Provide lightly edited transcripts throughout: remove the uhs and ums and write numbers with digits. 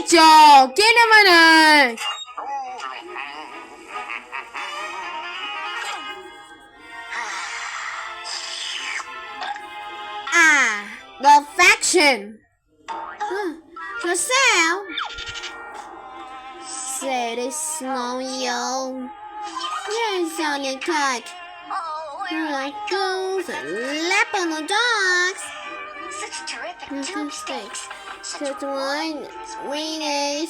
cho cái này này. The faction. Yourself. Said it's slow, yo. Here's on the cut. Like goes and lap on the dogs. Such terrific tube sticks. Such one, Weiner.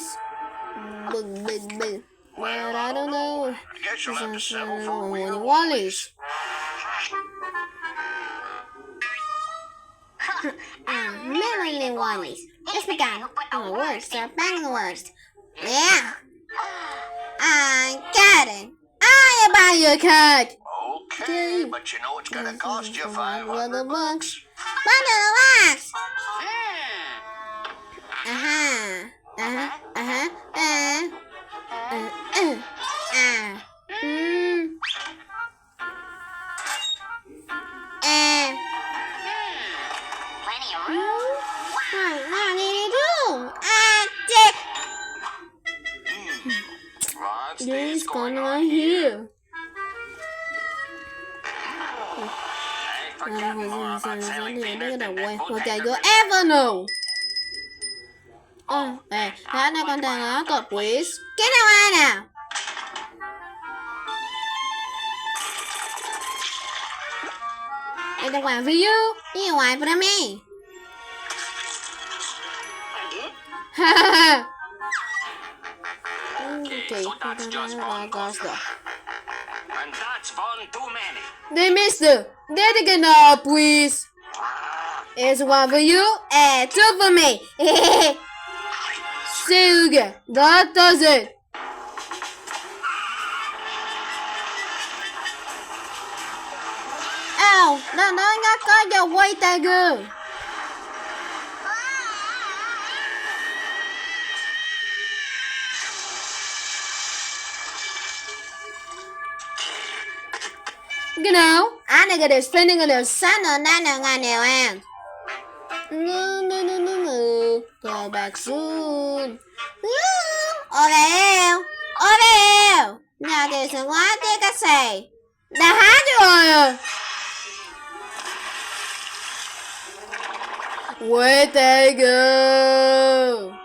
Well, I don't know. I guess you'll have to settle for a wiener Wallies. Mainly Wallies. It's begun. And the worst are bang the worst. Yeah. I got it. I buy your cut. Okay, but you know it's gonna cost you $500. $100. $100. Plenty of room. What's going on here? Hey, forget more about sailing painters than that Okay, Woodpecker. go ever know. Đây, đó là con thằng nó cột quiz. Cái nào ai nào? Đây là quả view. Đi ngoài for me. Haha. Okay, so that's just one coaster. And that's one too many. they missed it. Let it get up, please. It's one for you and two for me. So good. That does it. Ow, nó có dầu quay tiger. Genau, einige der Spinning der Sonne und eine an. No. Go back soon. Oreo. Now there's a one thing I say. The hydro. Where they go?